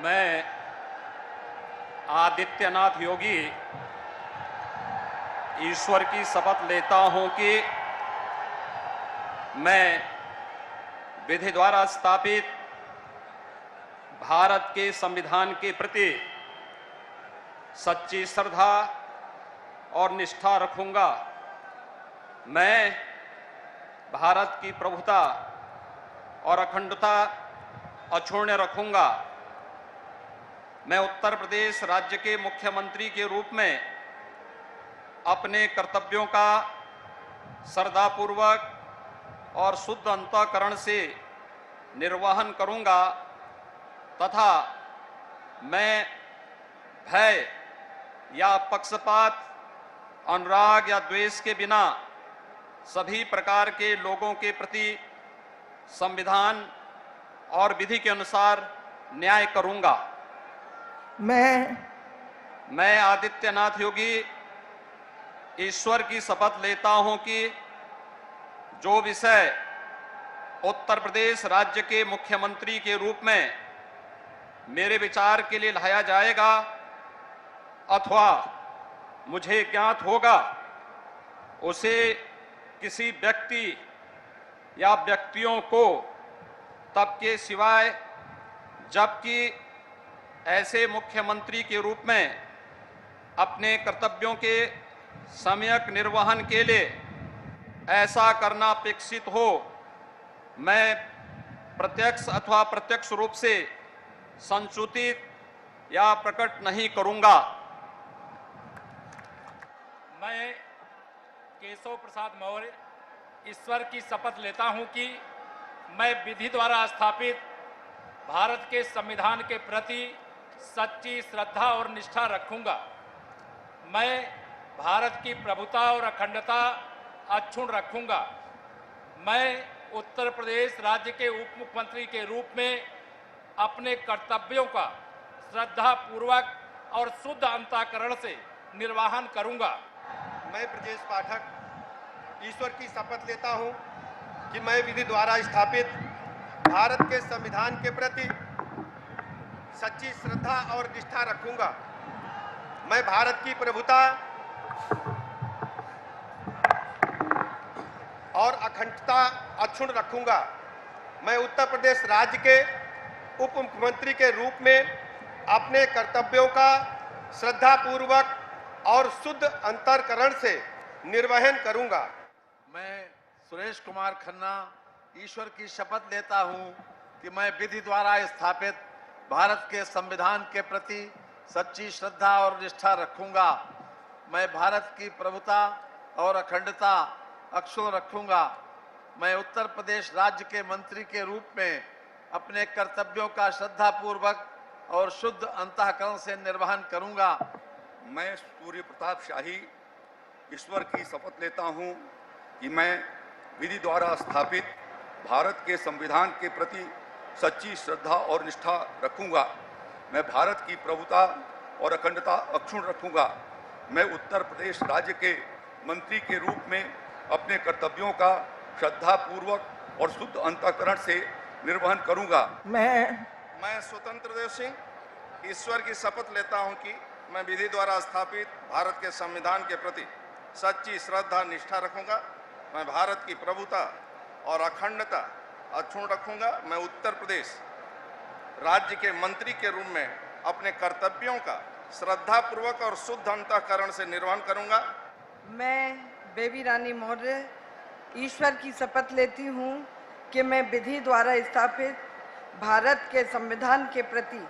मैं आदित्यनाथ योगी ईश्वर की शपथ लेता हूं कि मैं विधि द्वारा स्थापित भारत के संविधान के प्रति सच्ची श्रद्धा और निष्ठा रखूंगा। मैं भारत की प्रभुता और अखंडता अक्षुण्ण रखूंगा। मैं उत्तर प्रदेश राज्य के मुख्यमंत्री के रूप में अपने कर्तव्यों का श्रद्धापूर्वक और शुद्ध अंतःकरण से निर्वहन करूंगा तथा मैं भय या पक्षपात, अनुराग या द्वेष के बिना सभी प्रकार के लोगों के प्रति संविधान और विधि के अनुसार न्याय करूंगा। मैं आदित्यनाथ योगी ईश्वर की शपथ लेता हूं कि जो विषय उत्तर प्रदेश राज्य के मुख्यमंत्री के रूप में मेरे विचार के लिए लाया जाएगा अथवा मुझे ज्ञात होगा, उसे किसी व्यक्ति या व्यक्तियों को तब के सिवाय जबकि ऐसे मुख्यमंत्री के रूप में अपने कर्तव्यों के सम्यक निर्वहन के लिए ऐसा करना अपेक्षित हो, मैं प्रत्यक्ष अथवा प्रत्यक्ष रूप से संसूचित या प्रकट नहीं करूंगा। मैं केशव प्रसाद मौर्य ईश्वर की शपथ लेता हूं कि मैं विधि द्वारा स्थापित भारत के संविधान के प्रति सच्ची श्रद्धा और निष्ठा रखूंगा। मैं भारत की प्रभुता और अखंडता अक्षुण्ण रखूंगा। मैं उत्तर प्रदेश राज्य के उप मुख्यमंत्री के रूप में अपने कर्तव्यों का श्रद्धापूर्वक और शुद्ध अंतःकरण से निर्वहन करूंगा। मैं ब्रजेश पाठक ईश्वर की शपथ लेता हूं कि मैं विधि द्वारा स्थापित भारत के संविधान के प्रति सच्ची श्रद्धा और निष्ठा रखूंगा। मैं भारत की प्रभुता और अखंडता अक्षुण्ण रखूंगा। मैं उत्तर प्रदेश राज्य के उप मुख्यमंत्री के रूप में अपने कर्तव्यों का श्रद्धापूर्वक और शुद्ध अंतःकरण से निर्वहन करूंगा। मैं सुरेश कुमार खन्ना ईश्वर की शपथ लेता हूं कि मैं विधि द्वारा स्थापित भारत के संविधान के प्रति सच्ची श्रद्धा और निष्ठा रखूंगा। मैं भारत की प्रभुता और अखंडता अक्षुण्ण रखूंगा। मैं उत्तर प्रदेश राज्य के मंत्री के रूप में अपने कर्तव्यों का श्रद्धापूर्वक और शुद्ध अंतःकरण से निर्वहन करूंगा। मैं सूर्य प्रताप शाही ईश्वर की शपथ लेता हूं कि मैं विधि द्वारा स्थापित भारत के संविधान के प्रति सच्ची श्रद्धा और निष्ठा रखूंगा। मैं भारत की प्रभुता और अखंडता अक्षुण्ण रखूंगा। मैं उत्तर प्रदेश राज्य के मंत्री के रूप में अपने कर्तव्यों का श्रद्धापूर्वक और शुद्ध अंतःकरण से निर्वहन करूंगा। मैं स्वतंत्र देव सिंह ईश्वर की शपथ लेता हूं कि मैं विधि द्वारा स्थापित भारत के संविधान के प्रति सच्ची श्रद्धा निष्ठा रखूंगा। मैं भारत की प्रभुता और अखंडता अक्षुण्ण रखूंगा। मैं उत्तर प्रदेश राज्य के मंत्री के रूप में अपने कर्तव्यों का श्रद्धापूर्वक और शुद्ध अंतःकरण से निर्वहन करूंगा। मैं बेबी रानी मौर्य ईश्वर की शपथ लेती हूँ कि मैं विधि द्वारा स्थापित भारत के संविधान के प्रति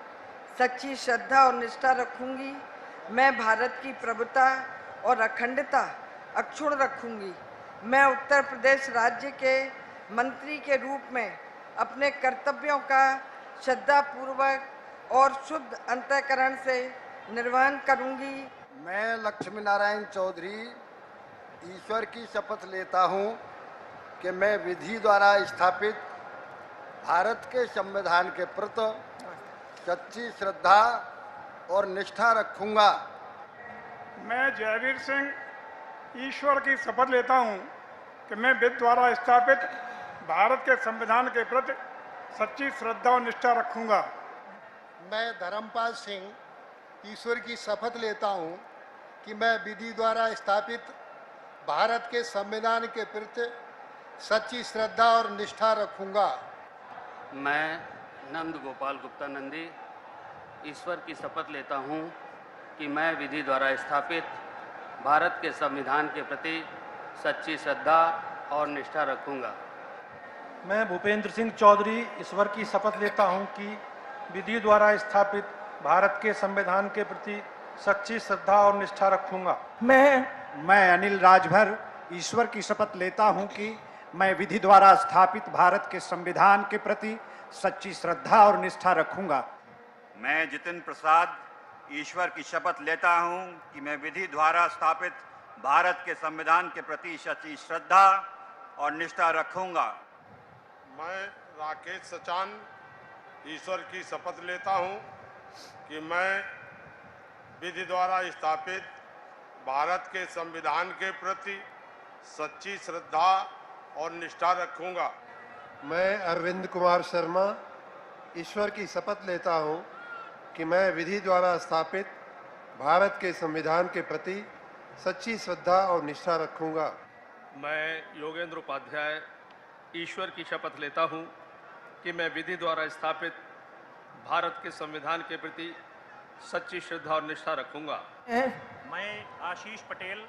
सच्ची श्रद्धा और निष्ठा रखूंगी। मैं भारत की प्रभुता और अखंडता अक्षुण्ण रखूंगी। मैं उत्तर प्रदेश राज्य के मंत्री के रूप में अपने कर्तव्यों का श्रद्धापूर्वक और शुद्ध अंतःकरण से निर्वहन करूंगी। मैं लक्ष्मी नारायण चौधरी ईश्वर की शपथ लेता हूं कि मैं विधि द्वारा स्थापित भारत के संविधान के प्रति सच्ची श्रद्धा और निष्ठा रखूंगा। मैं जयवीर सिंह ईश्वर की शपथ लेता हूं कि मैं विधि द्वारा स्थापित भारत के संविधान के प्रति सच्ची श्रद्धा और निष्ठा रखूंगा। मैं धर्मपाल सिंह ईश्वर की शपथ लेता हूँ कि मैं विधि द्वारा स्थापित भारत के संविधान के प्रति सच्ची श्रद्धा और निष्ठा रखूंगा। मैं नंद गोपाल गुप्ता नंदी ईश्वर की शपथ लेता हूँ कि मैं विधि द्वारा स्थापित भारत के संविधान के प्रति सच्ची श्रद्धा और निष्ठा रखूंगा। मैं भूपेंद्र सिंह चौधरी ईश्वर की शपथ लेता हूं कि विधि द्वारा स्थापित भारत के संविधान के प्रति सच्ची श्रद्धा और निष्ठा रखूंगा। मैं अनिल राजभर ईश्वर की शपथ लेता हूं कि मैं विधि द्वारा स्थापित भारत के संविधान के प्रति सच्ची श्रद्धा और निष्ठा रखूंगा। मैं जितिन प्रसाद ईश्वर की शपथ लेता हूं कि मैं विधि द्वारा स्थापित भारत के संविधान के प्रति सच्ची श्रद्धा और निष्ठा रखूंगा। मैं राकेश सचान ईश्वर की शपथ लेता हूं कि मैं विधि द्वारा स्थापित भारत के संविधान के प्रति सच्ची श्रद्धा और निष्ठा रखूंगा। मैं अरविंद कुमार शर्मा ईश्वर की शपथ लेता हूं कि मैं विधि द्वारा स्थापित भारत के संविधान के प्रति सच्ची श्रद्धा और निष्ठा रखूंगा। मैं योगेंद्र उपाध्याय ईश्वर की शपथ लेता हूं कि मैं विधि द्वारा स्थापित भारत के संविधान के प्रति सच्ची श्रद्धा और निष्ठा रखूंगा। मैं आशीष पटेल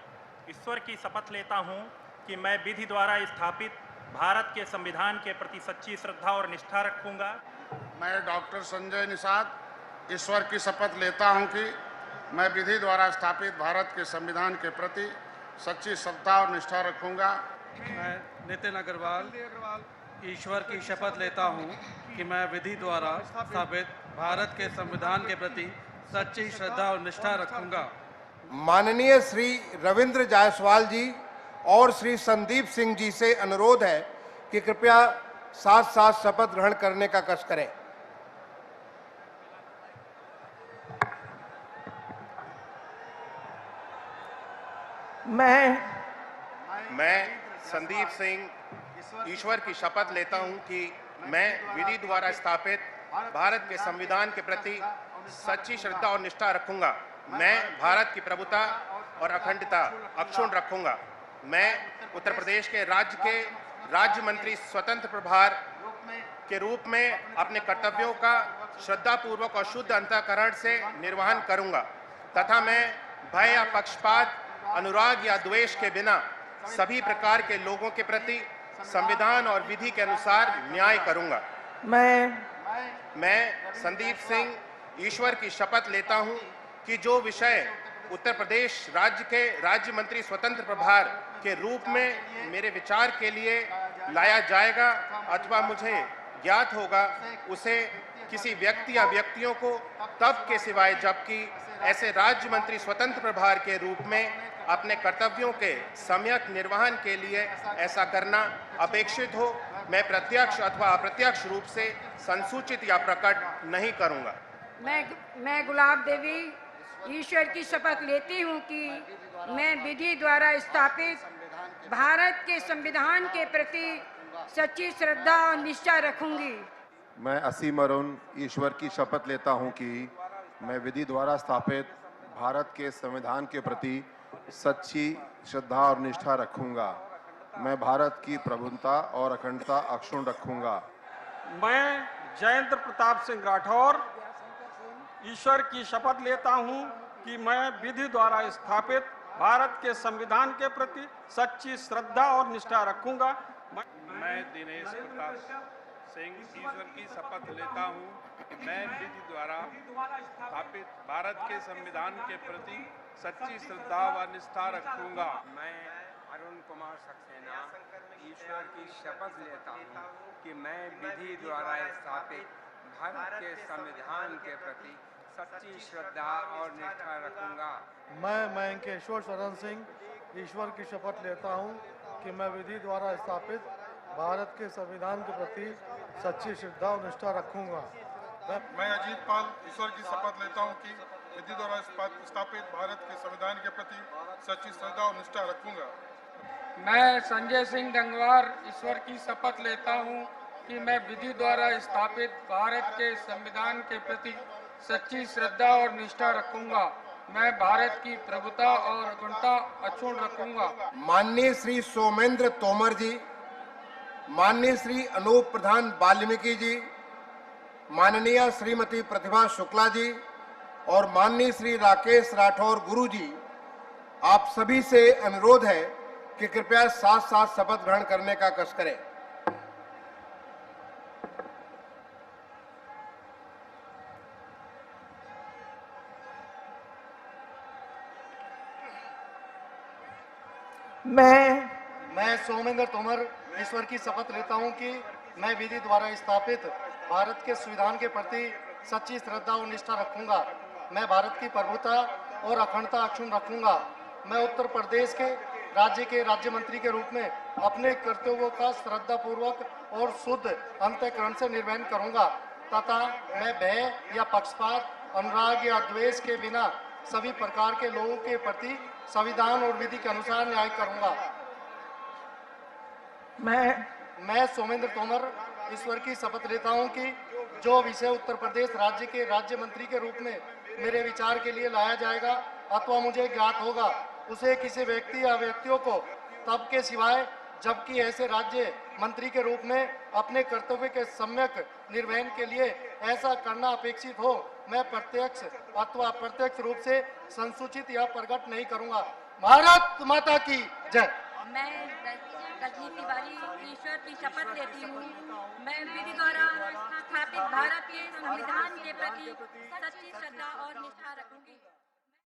ईश्वर की शपथ लेता हूं कि मैं विधि द्वारा स्थापित भारत के संविधान के प्रति सच्ची श्रद्धा और निष्ठा रखूंगा। मैं डॉक्टर संजय निषाद ईश्वर की शपथ लेता हूं कि मैं विधि द्वारा स्थापित भारत के संविधान के प्रति सच्ची श्रद्धा और निष्ठा रखूंगा। मैं नितिन अग्रवाल ईश्वर की शपथ लेता हूं कि मैं विधि द्वारा स्थापित भारत के संविधान के प्रति सच्ची श्रद्धा और निष्ठा रखूंगा। माननीय श्री रविंद्र जायसवाल जी और श्री संदीप सिंह जी से अनुरोध है कि कृपया साथ साथ शपथ ग्रहण करने का कष्ट करें। मैं संदीप सिंह ईश्वर की शपथ लेता हूं कि मैं विधि द्वारा स्थापित भारत के संविधान के प्रति सच्ची श्रद्धा और निष्ठा रखूंगा। मैं भारत की प्रभुता और अखंडता अक्षुण्ण रखूंगा। मैं उत्तर प्रदेश के राज्य मंत्री स्वतंत्र प्रभार के रूप में अपने कर्तव्यों का श्रद्धापूर्वक और शुद्ध अंतःकरण से निर्वहन करूंगा तथा मैं भय या पक्षपात, अनुराग या द्वेष के बिना सभी प्रकार के लोगों के प्रति संविधान और विधि के अनुसार न्याय करूंगा। मैं संदीप सिंह ईश्वर की शपथ लेता हूं कि जो विषय उत्तर प्रदेश राज्य के राज्य मंत्री स्वतंत्र प्रभार के रूप में मेरे विचार के लिए लाया जाएगा अथवा मुझे ज्ञात होगा, उसे किसी व्यक्ति या व्यक्तियों को तब के सिवाय जबकि ऐसे राज्य मंत्री स्वतंत्र प्रभार के रूप में अपने कर्तव्यों के सम्यक निर्वहन के लिए ऐसा करना अपेक्षित हो, मैं प्रत्यक्ष अथवा अप्रत्यक्ष रूप से संसूचित या प्रकट नहीं करूंगा। मैं गुलाब देवी ईश्वर की शपथ लेती हूं कि मैं विधि द्वारा स्थापित भारत के संविधान के प्रति सच्ची श्रद्धा और निष्ठा रखूंगी। मैं असीम अरुण ईश्वर की शपथ लेता हूं कि मैं विधि द्वारा स्थापित भारत के संविधान के प्रति सच्ची श्रद्धा और निष्ठा रखूंगा। मैं भारत की प्रभुता और अखंडता अक्षुण्ण रखूंगा। मैं जयेंद्र प्रताप सिंह राठौर ईश्वर की शपथ लेता हूं कि मैं विधि द्वारा स्थापित भारत के संविधान के प्रति सच्ची श्रद्धा और निष्ठा रखूंगा। मैं दिनेश प्रताप सिंह ईश्वर की शपथ लेता हूं, मैं विधि द्वारा स्थापित भारत के संविधान के प्रति सच्ची श्रद्धा व निष्ठा रखूंगा। मैं अरुण कुमार सक्सेना ईश्वर की शपथ लेता हूं कि मैं विधि द्वारा स्थापित भारत के संविधान के प्रति सच्ची श्रद्धा और निष्ठा रखूंगा। मैं मयंकेश्वर शरण सिंह ईश्वर की शपथ लेता हूं कि मैं विधि द्वारा स्थापित भारत के संविधान के प्रति सच्ची श्रद्धा और निष्ठा रखूंगा। मैं अजीत पाल ईश्वर की शपथ लेता हूं कि विधि द्वारा स्थापित भारत के संविधान के प्रति सच्ची श्रद्धा और निष्ठा रखूंगा। मैं संजय सिंह डंगवार ईश्वर की शपथ लेता हूं कि मैं विधि द्वारा स्थापित भारत के संविधान के प्रति सच्ची श्रद्धा और निष्ठा रखूंगा। मैं भारत की प्रभुता और अखंडता अक्षुण्ण रखूंगा। माननीय श्री सोमेंद्र तोमर जी, माननीय श्री अनूप प्रधान वाल्मीकि जी, माननीय श्रीमती प्रतिभा शुक्ला जी और माननीय श्री राकेश राठौर गुरु जी, आप सभी से अनुरोध है कि कृपया साथ साथ शपथ ग्रहण करने का कष्ट करें। मैं सोमेंद्र तोमर ईश्वर की शपथ लेता हूं कि मैं विधि द्वारा स्थापित भारत के संविधान के प्रति सच्ची श्रद्धा और निष्ठा रखूंगा। मैं भारत की प्रभुता और अखंडता अक्षुण्ण रखूंगा। मैं उत्तर प्रदेश के राज्य मंत्री के रूप में अपने कर्तव्यों का श्रद्धापूर्वक और शुद्ध अंतःकरण से निर्वहन करूंगा तथा मैं भय या पक्षपात, अनुराग या द्वेष के बिना सभी प्रकार के लोगों के प्रति संविधान और विधि के अनुसार न्याय करूंगा। मैं सोमेंद्र तोमर ईश्वर की शपथ लेता हूं कि जो विषय उत्तर प्रदेश राज्य के राज्य मंत्री के रूप में मेरे विचार के लिए लाया जाएगा अथवा मुझे ज्ञात होगा, उसे किसी व्यक्ति या व्यक्तियों को तब के सिवाय जबकि ऐसे राज्य मंत्री के रूप में अपने कर्तव्य के सम्यक निर्वहन के लिए ऐसा करना अपेक्षित हो, मैं प्रत्यक्ष अथवा अप्रत्यक्ष रूप से संसूचित या प्रकट नहीं करूंगा। भारत माता की जय। मैं रजनी तिवारी ईश्वर की शपथ लेती हूँ। मैं विधि द्वारा स्थापित भारत के संविधान के प्रति सच्ची श्रद्धा और निष्ठा रखूंगी।